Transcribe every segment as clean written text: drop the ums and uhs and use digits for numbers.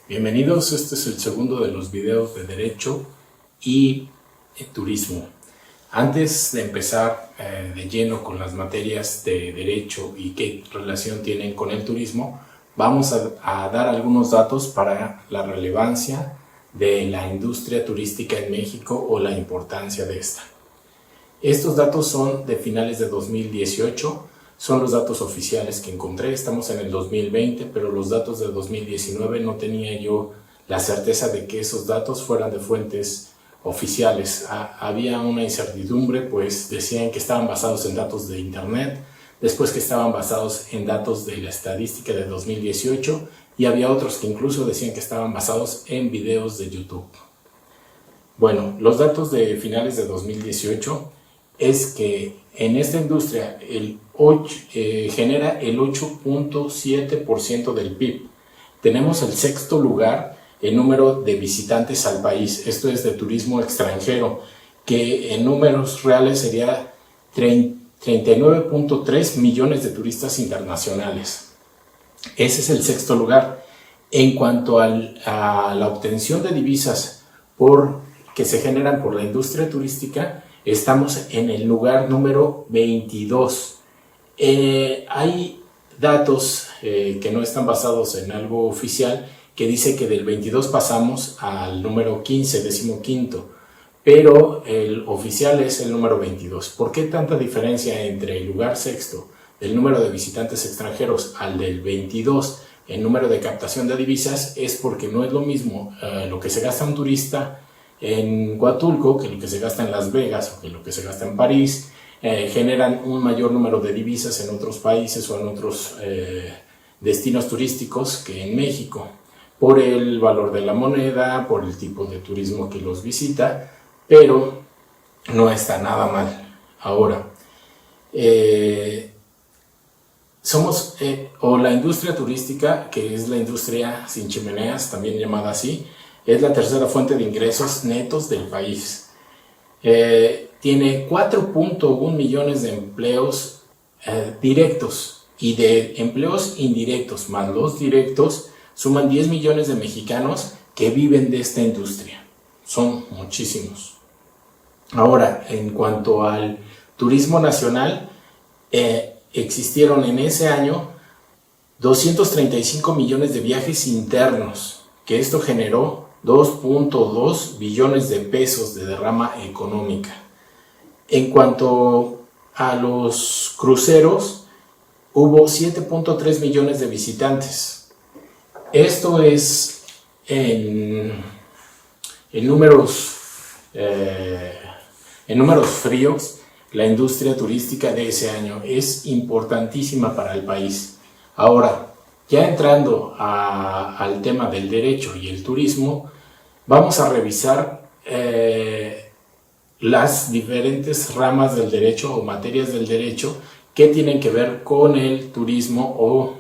Bienvenidos, este es el segundo de los videos de Derecho y Turismo. Antes de empezar de lleno con las materias de Derecho y qué relación tienen con el turismo, vamos a dar algunos datos para la relevancia de la industria turística en México o la importancia de esta. Estos datos son de finales de 2018, son los datos oficiales que encontré. Estamos en el 2020, pero los datos de 2019 no tenía yo la certeza de que esos datos fueran de fuentes oficiales. Había una incertidumbre, pues decían que estaban basados en datos de internet, después que estaban basados en datos de la estadística de 2018 y había otros que incluso decían que estaban basados en videos de YouTube. Bueno, los datos de finales de 2018 es que en esta industria genera el 8.7% del PIB. Tenemos el sexto lugar en número de visitantes al país. Esto es de turismo extranjero, que en números reales sería 39.3 millones de turistas internacionales. Ese es el sexto lugar. En cuanto a la obtención de divisas que se generan por la industria turística, estamos en el lugar número 22. Hay datos que no están basados en algo oficial que dice que del 22 pasamos al número 15, 15º, pero el oficial es el número 22. ¿Por qué tanta diferencia entre el lugar sexto del número de visitantes extranjeros al del 22 en número de captación de divisas? Es porque no es lo mismo lo que se gasta un turista en Huatulco que lo que se gasta en Las Vegas o que lo que se gasta en París. Generan un mayor número de divisas en otros países o en otros destinos turísticos que en México, por el valor de la moneda, por el tipo de turismo que los visita, pero no está nada mal. Ahora, la industria turística, que es la industria sin chimeneas, también llamada así, es la tercera fuente de ingresos netos del país. Tiene 4.1 millones de empleos directos, y de empleos indirectos más los directos suman 10 millones de mexicanos que viven de esta industria. Son muchísimos. Ahora, en cuanto al turismo nacional, existieron en ese año 235 millones de viajes internos, que esto generó 2.2 billones de pesos de derrama económica. En cuanto a los cruceros, hubo 7.3 millones de visitantes. Esto es en números fríos. La industria turística de ese año es importantísima para el país. Ahora, ya entrando al tema del derecho y el turismo, vamos a revisar las diferentes ramas del derecho o materias del derecho que tienen que ver con el turismo o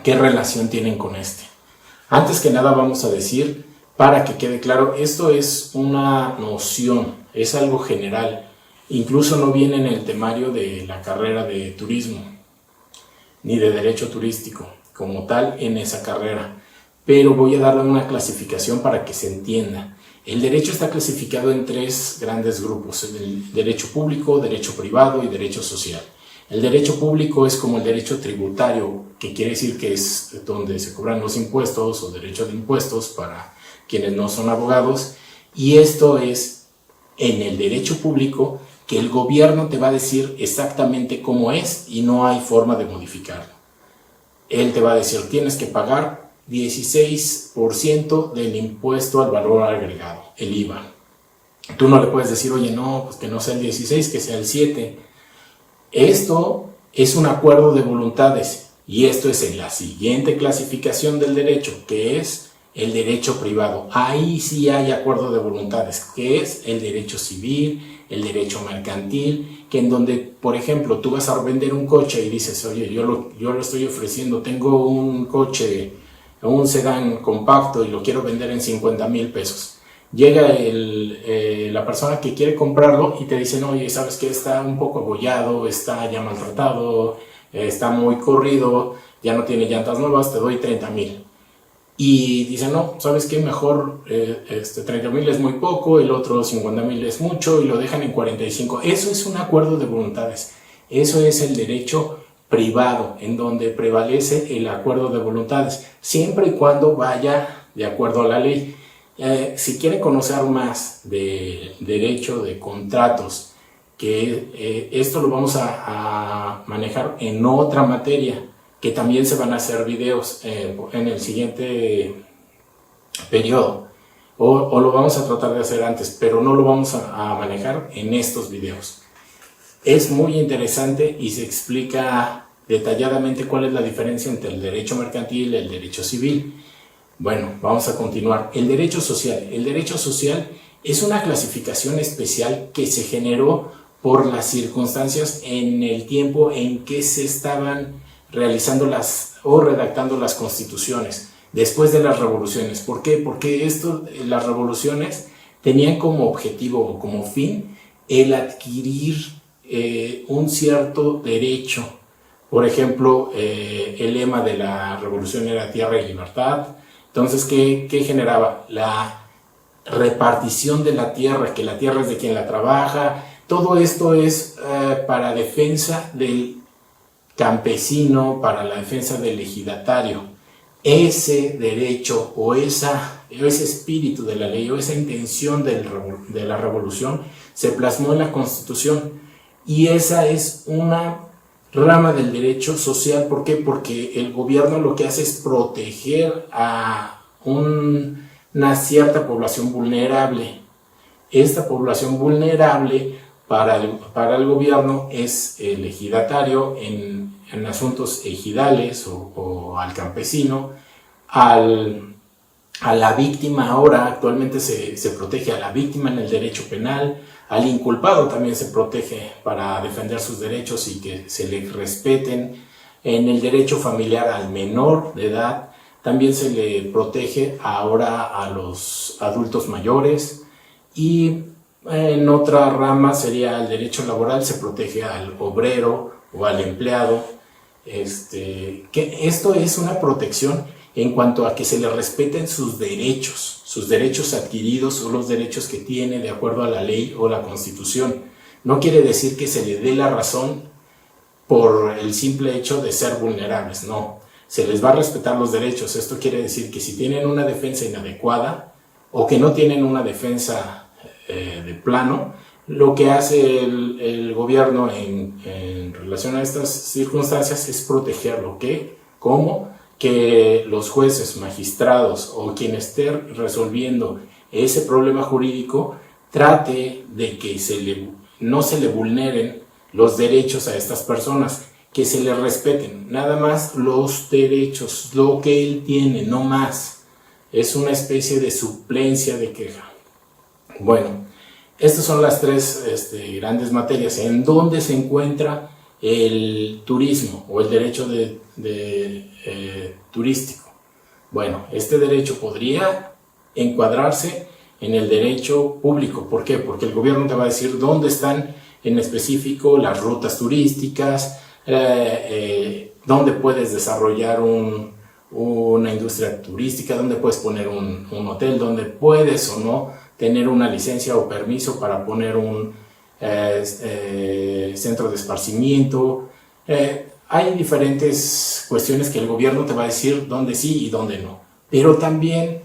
qué relación tienen con este. Antes que nada vamos a decir, para que quede claro, esto es una noción, es algo general, incluso no viene en el temario de la carrera de turismo ni de derecho turístico como tal en esa carrera, pero voy a darle una clasificación para que se entienda. El derecho está clasificado en tres grandes grupos: el derecho público, derecho privado y derecho social. El derecho público es como el derecho tributario, que quiere decir que es donde se cobran los impuestos o derecho de impuestos para quienes no son abogados, y esto es en el derecho público que el gobierno te va a decir exactamente cómo es y no hay forma de modificarlo. Él te va a decir, tienes que pagar 16% del impuesto al valor agregado, el IVA. Tú no le puedes decir, oye, no, pues que no sea el 16, que sea el 7. Esto es un acuerdo de voluntades, y esto es en la siguiente clasificación del derecho, que es el derecho privado. Ahí sí hay acuerdo de voluntades, que es el derecho civil, el derecho mercantil, que en donde, por ejemplo, tú vas a vender un coche y dices, oye, yo lo estoy ofreciendo, tengo un coche, un sedán compacto y lo quiero vender en 50,000 pesos. Llega la persona que quiere comprarlo y te dice, no, oye, ¿sabes qué? Está un poco abollado, está ya maltratado, está muy corrido, ya no tiene llantas nuevas, te doy 30,000. y dicen, no, ¿sabes qué? Mejor 30,000 es muy poco, el otro 50,000 es mucho, y lo dejan en 45. Eso es un acuerdo de voluntades. Eso es el derecho privado, en donde prevalece el acuerdo de voluntades, siempre y cuando vaya de acuerdo a la ley. Si quieren conocer más de derecho de contratos, que esto lo vamos a manejar en otra materia, que también se van a hacer videos en el siguiente periodo, o lo vamos a tratar de hacer antes, pero no lo vamos a manejar en estos videos. Es muy interesante y se explica detalladamente cuál es la diferencia entre el derecho mercantil y el derecho civil. Bueno, vamos a continuar. El derecho social. El derecho social es una clasificación especial que se generó por las circunstancias en el tiempo en que se estaban realizando o redactando las constituciones, después de las revoluciones. ¿Por qué? Porque las revoluciones tenían como objetivo o como fin el adquirir un cierto derecho. Por ejemplo, el lema de la revolución era tierra y libertad. Entonces, ¿qué generaba? La repartición de la tierra, que la tierra es de quien la trabaja. Todo esto es para defensa del campesino, para la defensa del ejidatario. Ese derecho o ese espíritu de la ley o esa intención de la revolución se plasmó en la Constitución, y esa es una rama del derecho social. ¿Por qué? Porque el gobierno lo que hace es proteger a una cierta población vulnerable. Esta población vulnerable para el gobierno es el ejidatario en asuntos ejidales o al campesino, a la víctima. Ahora actualmente se protege a la víctima en el derecho penal, al inculpado también se protege para defender sus derechos y que se le respeten. En el derecho familiar al menor de edad también se le protege ahora a los adultos mayores, y en otra rama sería el derecho laboral, se protege al obrero o al empleado. Que esto es una protección en cuanto a que se le respeten sus derechos adquiridos o los derechos que tiene de acuerdo a la ley o la Constitución. No quiere decir que se le dé la razón por el simple hecho de ser vulnerables, no. Se les va a respetar los derechos. Esto quiere decir que si tienen una defensa inadecuada o que no tienen una defensa de plano, lo que hace el gobierno en relación a estas circunstancias es protegerlo. ¿Cómo? Que los jueces, magistrados o quien esté resolviendo ese problema jurídico trate de que no se le vulneren los derechos a estas personas, que se le respeten nada más los derechos, lo que él tiene, no más. Es una especie de suplencia de queja. Bueno, estas son las tres grandes materias en donde se encuentra el turismo o el derecho turístico. Bueno, este derecho podría encuadrarse en el derecho público. ¿Por qué? Porque el gobierno te va a decir dónde están en específico las rutas turísticas, dónde puedes desarrollar una industria turística, dónde puedes poner un hotel, dónde puedes o no tener una licencia o permiso para poner un centro de esparcimiento. Hay diferentes cuestiones que el gobierno te va a decir dónde sí y dónde no, pero también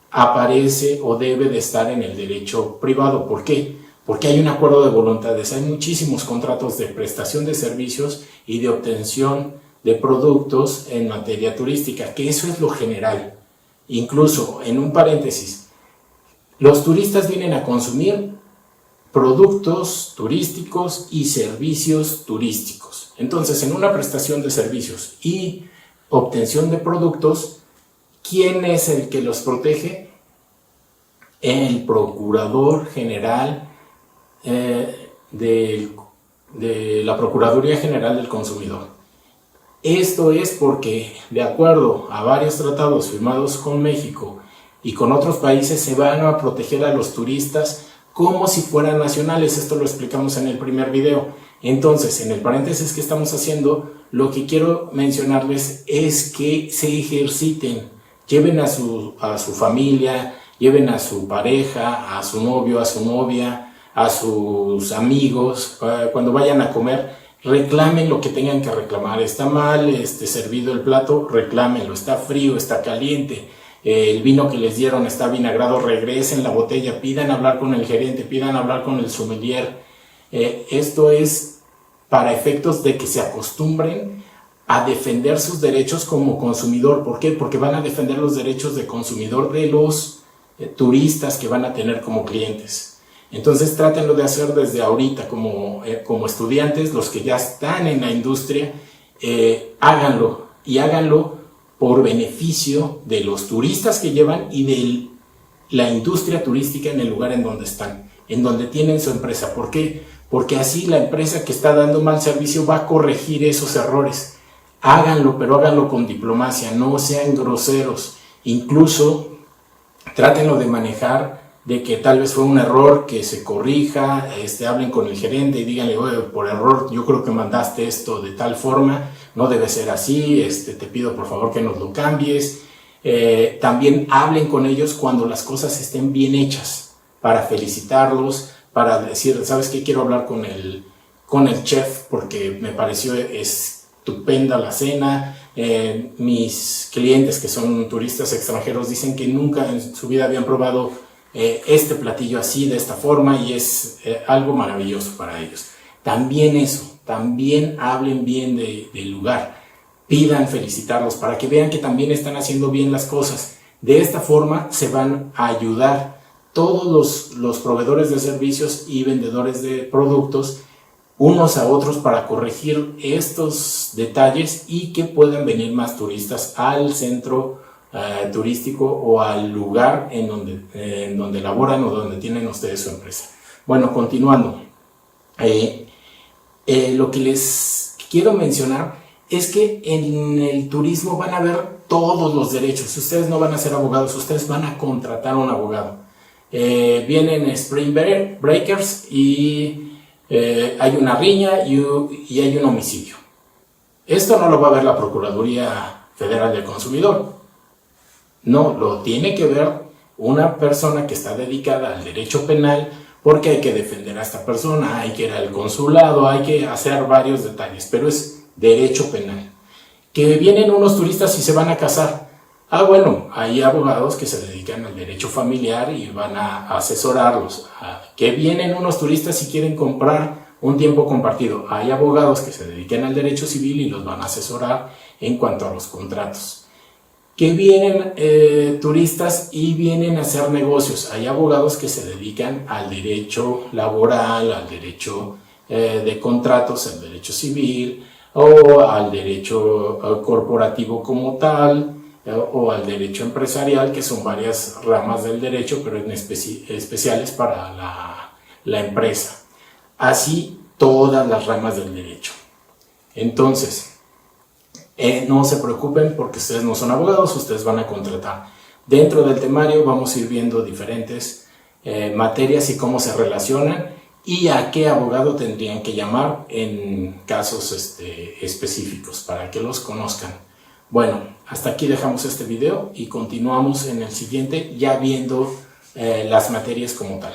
aparece o debe de estar en el derecho privado. ¿Por qué? Porque hay un acuerdo de voluntades, hay muchísimos contratos de prestación de servicios y de obtención de productos en materia turística, que eso es lo general. Incluso, en un paréntesis, los turistas vienen a consumir productos turísticos y servicios turísticos. Entonces, en una prestación de servicios y obtención de productos, ¿quién es el que los protege? El Procurador General de la Procuraduría General del Consumidor. Esto es porque, de acuerdo a varios tratados firmados con México y con otros países, se van a proteger a los turistas como si fueran nacionales. Esto lo explicamos en el primer video. Entonces, en el paréntesis que estamos haciendo, lo que quiero mencionarles es que se ejerciten lleven a su familia, lleven a su pareja, a su novio, a su novia, a sus amigos, cuando vayan a comer, reclamen lo que tengan que reclamar. Está mal servido el plato, reclámenlo. Está frío, está caliente, el vino que les dieron está vinagrado, regresen la botella, pidan hablar con el gerente, pidan hablar con el sommelier. Esto es para efectos de que se acostumbren a defender sus derechos como consumidor. ¿Por qué? Porque van a defender los derechos de consumidor de los turistas que van a tener como clientes. Entonces trátenlo de hacer desde ahorita como estudiantes, los que ya están en la industria, háganlo, y háganlo por beneficio de los turistas que llevan y de la industria turística en el lugar en donde están, en donde tienen su empresa. ¿Por qué? Porque así la empresa que está dando mal servicio va a corregir esos errores. Háganlo, pero háganlo con diplomacia, no sean groseros. Incluso trátenlo de manejar, de que tal vez fue un error, que se corrija, hablen con el gerente y díganle: oye, por error yo creo que mandaste esto de tal forma, no debe ser así, te pido por favor que nos lo cambies. También hablen con ellos cuando las cosas estén bien hechas, para felicitarlos, para decir: ¿sabes qué? Quiero hablar con el chef porque me pareció estupenda la cena. Mis clientes que son turistas extranjeros dicen que nunca en su vida habían probado este platillo así, de esta forma, y es algo maravilloso para ellos. También eso, también hablen bien del lugar, pidan felicitarlos para que vean que también están haciendo bien las cosas. De esta forma se van a ayudar todos los proveedores de servicios y vendedores de productos unos a otros para corregir estos detalles y que puedan venir más turistas al centro turístico o al lugar en donde laboran o donde tienen ustedes su empresa. Bueno, continuando, lo que les quiero mencionar es que en el turismo van a ver todos los derechos. Ustedes no van a ser abogados, ustedes van a contratar a un abogado. Vienen Spring Breakers y hay una riña y hay un homicidio. Esto no lo va a ver la Procuraduría Federal del Consumidor. No, lo tiene que ver una persona que está dedicada al derecho penal, porque hay que defender a esta persona, hay que ir al consulado, hay que hacer varios detalles, pero es derecho penal. Que vienen unos turistas y se van a casar. Bueno, hay abogados que se dedican al derecho familiar y van a asesorarlos. Que vienen unos turistas y quieren comprar un tiempo compartido. Hay abogados que se dedican al derecho civil y los van a asesorar en cuanto a los contratos. Que vienen turistas y vienen a hacer negocios. Hay abogados que se dedican al derecho laboral, al derecho de contratos, al derecho civil o al derecho corporativo como tal, o al derecho empresarial, que son varias ramas del derecho, pero especiales para la empresa. Así todas las ramas del derecho. Entonces, no se preocupen porque ustedes no son abogados, ustedes van a contratar. Dentro del temario vamos a ir viendo diferentes materias y cómo se relacionan y a qué abogado tendrían que llamar en casos específicos para que los conozcan. Bueno, hasta aquí dejamos este video y continuamos en el siguiente ya viendo las materias como tal.